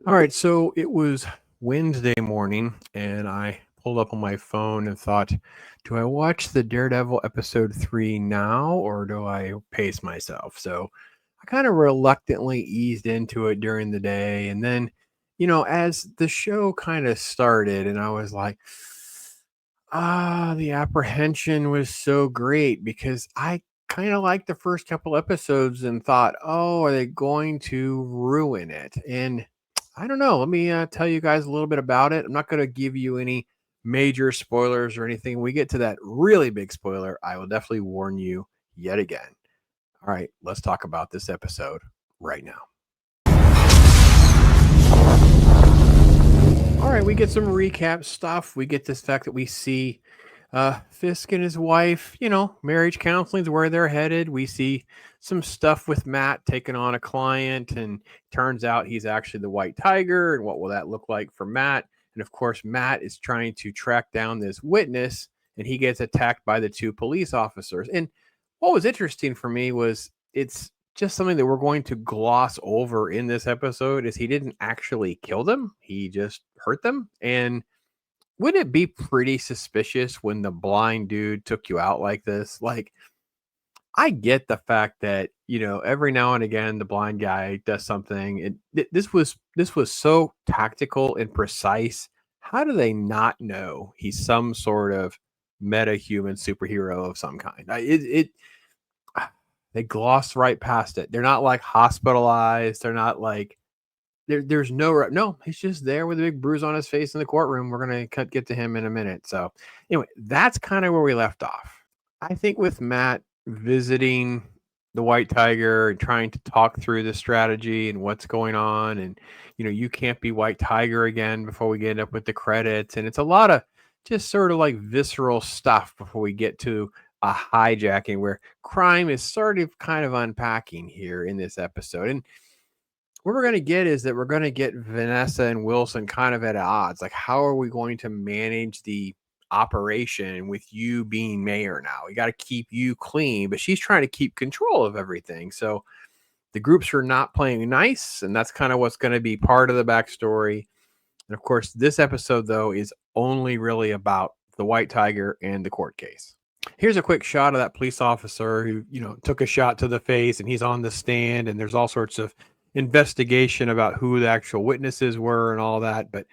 All right, so it was Wednesday morning, and I pulled up on my phone and thought, do I watch the Daredevil episode 3 now or do I pace myself? So I kind of reluctantly eased into it during the day. And then, as the show kind of started, and I was like, the apprehension was so great because I kind of liked the first couple episodes and thought, oh, are they going to ruin it? And I don't know. Let me tell you guys a little bit about it. I'm not going to give you any major spoilers or anything. When we get to that really big spoiler, I will definitely warn you yet again. All right, let's talk about this episode right now. All right, we get some recap stuff. We get this fact that we see Fisk and his wife, marriage counseling is where they're headed. We see some stuff with Matt taking on a client, and turns out he's actually the White Tiger. And what will that look like for Matt? And of course, Matt is trying to track down this witness, and he gets attacked by the two police officers. And what was interesting for me was it's just something that we're going to gloss over in this episode is he didn't actually kill them. He just hurt them. And wouldn't it be pretty suspicious when the blind dude took you out like this? Like, I get the fact that, every now and again the blind guy does something. This was so tactical and precise. How do they not know he's some sort of meta human superhero of some kind? They gloss right past it. They're not like hospitalized. They're not like there's no. He's just there with a big bruise on his face in the courtroom. We're gonna get to him in a minute. So anyway, that's kind of where we left off. I think with Matt visiting the White Tiger and trying to talk through the strategy and what's going on, and you can't be White Tiger again before we get up with the credits, and it's a lot of just sort of like visceral stuff before we get to a hijacking where crime is sort of kind of unpacking here in this episode. And what we're going to get is that we're going to get Vanessa and Wilson kind of at odds. Like, how are we going to manage the operation with you being mayor now? We got to keep you clean, but she's trying to keep control of everything. So the groups are not playing nice, and that's kind of what's going to be part of the backstory. And of course, this episode, though, is only really about the White Tiger and the court case. Here's a quick shot of that police officer who, took a shot to the face, and he's on the stand, and there's all sorts of investigation about who the actual witnesses were and all that. But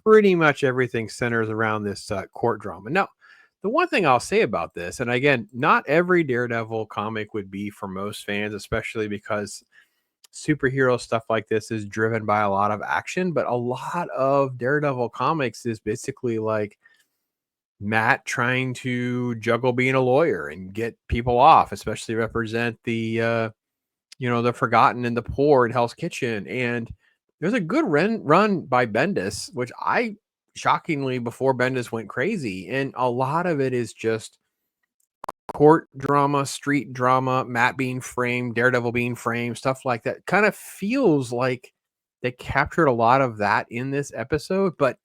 pretty much everything centers around this court drama. Now, the one thing I'll say about this, and again, not every Daredevil comic would be for most fans, especially because superhero stuff like this is driven by a lot of action, but a lot of Daredevil comics is basically like Matt trying to juggle being a lawyer and get people off, especially represent the the forgotten and the poor in Hell's Kitchen. And there's a good run by Bendis, which I shockingly before Bendis went crazy, and a lot of it is just court drama, street drama, Matt being framed, Daredevil being framed, stuff like that. Kind of feels like they captured a lot of that in this episode, but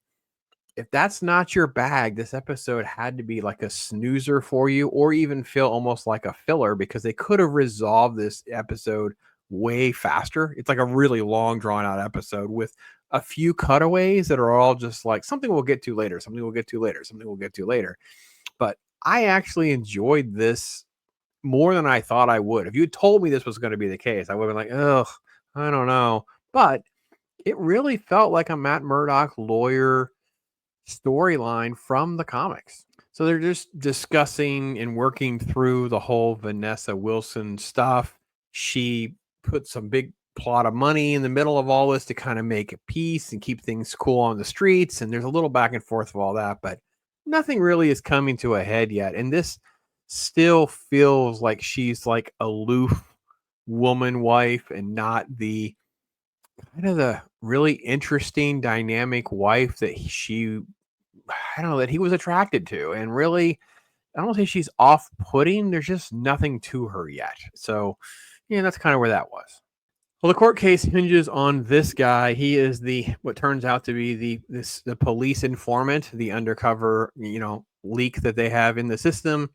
if that's not your bag, this episode had to be like a snoozer for you, or even feel almost like a filler, because they could have resolved this episode way faster. It's like a really long, drawn out episode with a few cutaways that are all just like something we'll get to later, something we'll get to later, something we'll get to later. But I actually enjoyed this more than I thought I would. If you had told me this was going to be the case, I would have been like, ugh, I don't know. But it really felt like a Matt Murdock lawyer storyline from the comics. So they're just discussing and working through the whole Vanessa Wilson stuff. She put some big plot of money in the middle of all this to kind of make a peace and keep things cool on the streets. And there's a little back and forth of all that, but nothing really is coming to a head yet. And this still feels like she's like aloof woman wife and not the kind of the really interesting dynamic wife that I don't know, that he was attracted to. And really, I don't think she's off-putting. There's just nothing to her yet. So, yeah, that's kind of where that was. Well, the court case hinges on this guy. He is what turns out to be the police informant, the undercover, leak that they have in the system.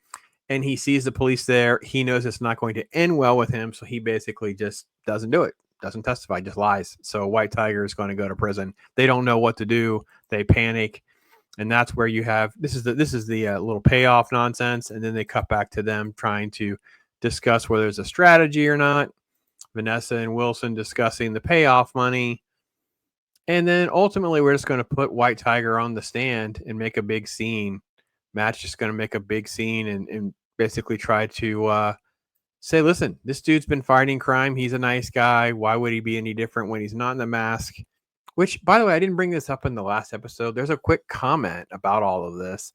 And he sees the police there. He knows it's not going to end well with him, so he basically just doesn't do it. doesn't testify, just lies. So White Tiger is going to go to prison. They don't know what to do. They panic, and that's where you have this is the little payoff nonsense, and then they cut back to them trying to discuss whether there's a strategy or not. Vanessa and Wilson discussing the payoff money. And then ultimately, we're just going to put White Tiger on the stand and make a big scene. Matt's just going to make a big scene and basically try to say, listen, this dude's been fighting crime. He's a nice guy. Why would he be any different when he's not in the mask? Which, by the way, I didn't bring this up in the last episode. There's a quick comment about all of this.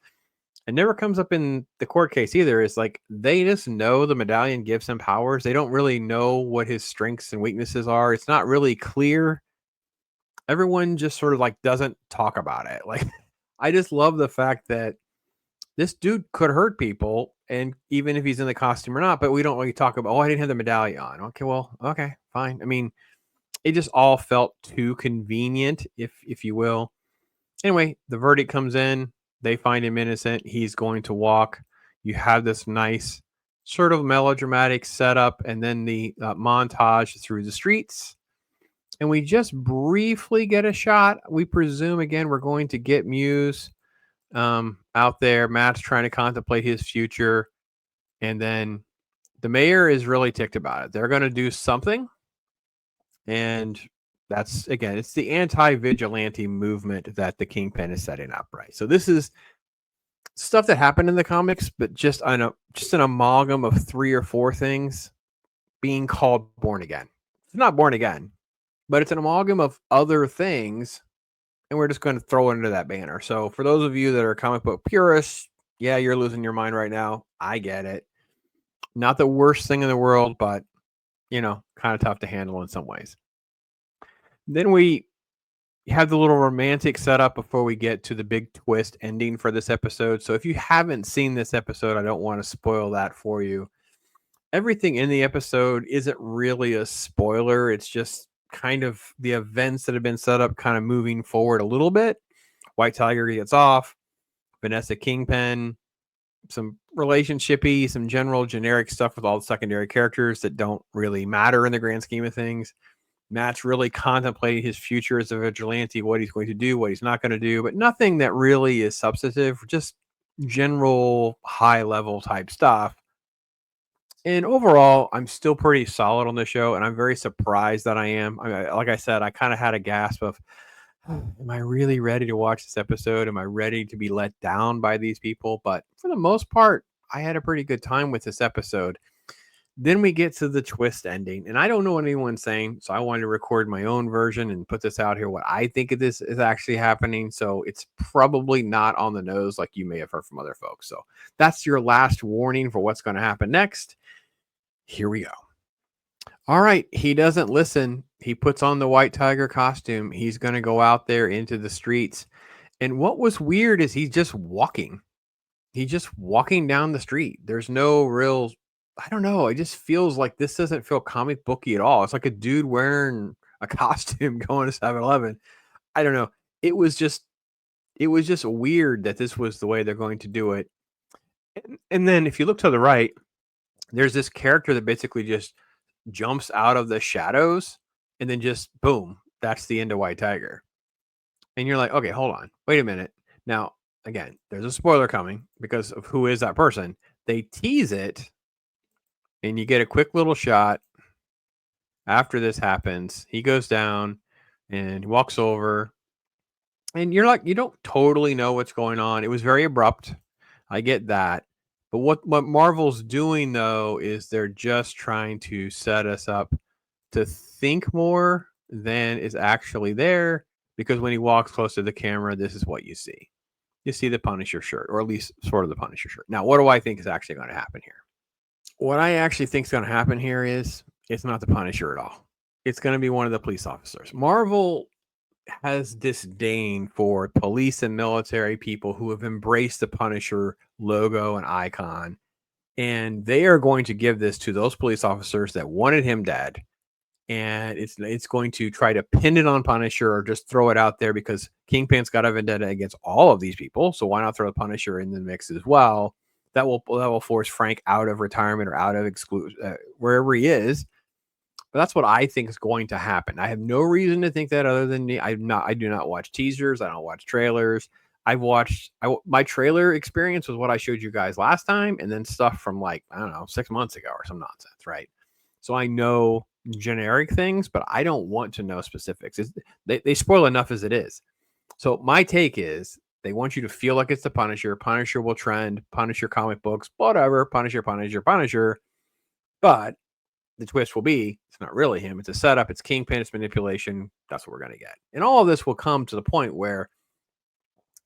It never comes up in the court case either. It's like they just know the medallion gives him powers. They don't really know what his strengths and weaknesses are. It's not really clear. Everyone just sort of like doesn't talk about it. Like, I just love the fact that this dude could hurt people, and even if he's in the costume or not, but we don't really talk about, oh, I didn't have the medallion on. Okay, well, okay, fine. I mean, it just all felt too convenient, if you will. Anyway, the verdict comes in. They find him innocent. He's going to walk. You have this nice sort of melodramatic setup, and then the montage through the streets. And we just briefly get a shot. We presume, again, we're going to get Muse out there. Matt's trying to contemplate his future. And then the mayor is really ticked about it. They're going to do something. And that's, again, it's the anti-vigilante movement that the Kingpin is setting up, right? So this is stuff that happened in the comics, but just an amalgam of 3 or 4 things being called Born Again. It's not Born Again, but it's an amalgam of other things, and we're just going to throw it into that banner. So for those of you that are comic book purists, yeah, you're losing your mind right now. I get it. Not the worst thing in the world, but, kind of tough to handle in some ways. Then we have the little romantic setup before we get to the big twist ending for this episode. So if you haven't seen this episode, I don't want to spoil that for you. Everything in the episode isn't really a spoiler. It's just kind of the events that have been set up kind of moving forward a little bit. White Tiger gets off. Vanessa Kingpin, some relationshipy, some general generic stuff with all the secondary characters that don't really matter in the grand scheme of things. Matt's really contemplating his future as a vigilante, what he's going to do, what he's not going to do, but nothing that really is substantive, just general high-level type stuff. And overall, I'm still pretty solid on the show, and I'm very surprised that I am. Like I said, I kind of had a gasp of, am I really ready to watch this episode? Am I ready to be let down by these people? But for the most part, I had a pretty good time with this episode. Then we get to the twist ending, and I don't know what anyone's saying, so I wanted to record my own version and put this out here, what I think of this is actually happening. So it's probably not on the nose like you may have heard from other folks. So that's your last warning for what's going to happen next. Here we go. All right, he doesn't listen. He puts on the White Tiger costume. He's going to go out there into the streets. And what was weird is he's just walking. He's just walking down the street. There's no real, I don't know. It just feels like this doesn't feel comic booky at all. It's like a dude wearing a costume going to 7-Eleven. I don't know. It was just weird that this was the way they're going to do it. And then if you look to the right, there's this character that basically just jumps out of the shadows and then just boom, that's the end of White Tiger. And you're like, okay, hold on, wait a minute. Now, again, there's a spoiler coming because of who is that person. They tease it, and you get a quick little shot after this happens. He goes down and he walks over, and you're like, you don't totally know what's going on. It was very abrupt. I get that. But what Marvel's doing, though, is they're just trying to set us up to think more than is actually there, because when he walks close to the camera, this is what you see. You see the Punisher shirt, or at least sort of the Punisher shirt. Now, what do I think is actually going to happen here? What I actually think is going to happen here is it's not the Punisher at all. It's going to be one of the police officers. Marvel has disdain for police and military people who have embraced the Punisher logo and icon, and they are going to give this to those police officers that wanted him dead, and it's going to try to pin it on Punisher or just throw it out there because Kingpin's got a vendetta against all of these people, so why not throw the Punisher in the mix as well? That will force Frank out of retirement or out of wherever he is. But that's what I think is going to happen. I have no reason to think that other than I do not watch teasers. I don't watch trailers. My trailer experience was what I showed you guys last time, and then stuff from like, I don't know, 6 months ago or some nonsense, right? So I know generic things, but I don't want to know specifics. They spoil enough as it is. So my take is they want you to feel like it's the Punisher. Punisher will trend. Punisher comic books, whatever. Punisher. But the twist will be it's not really him. It's a setup. It's Kingpin. It's manipulation. That's what we're going to get. And all of this will come to the point where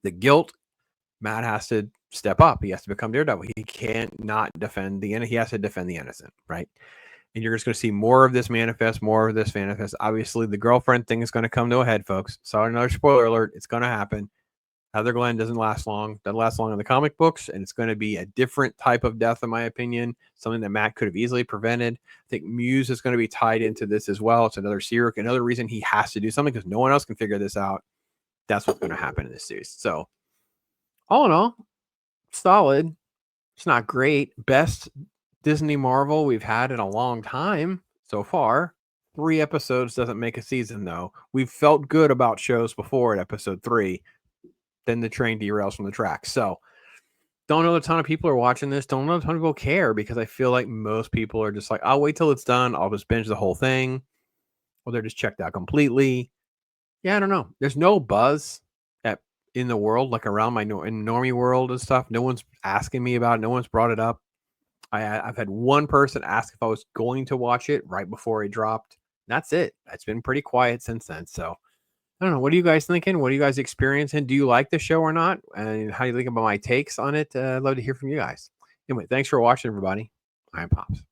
the guilt, Matt has to step up. He has to become Daredevil. He can't not defend the innocent. He has to defend the innocent, right? And you're just going to see more of this manifest. Obviously, the girlfriend thing is going to come to a head, folks. Sorry, another spoiler alert. It's going to happen. Heather Glenn doesn't last long in the comic books, and it's going to be a different type of death, in my opinion, something that Matt could have easily prevented. I think Muse is going to be tied into this as well. It's another reason he has to do something because no one else can figure this out. That's what's going to happen in this series. So, all in all, solid. It's not great. Best Disney Marvel we've had in a long time so far. 3 episodes doesn't make a season, though. We've felt good about shows before at episode 3. Then the train derails from the track. So don't know a ton of people are watching this. Don't know a ton of people care because I feel like most people are just like, I'll wait till it's done. I'll just binge the whole thing. Or they're just checked out completely. Yeah, I don't know. There's no buzz in the world, like around my in normie world and stuff. No one's asking me about it. No one's brought it up. I've had one person ask if I was going to watch it right before it dropped. That's it. It's been pretty quiet since then. So I don't know. What are you guys thinking? What are you guys experiencing? Do you like the show or not? And how do you think about my takes on it? I'd love to hear from you guys. Anyway, thanks for watching, everybody. I'm Pops.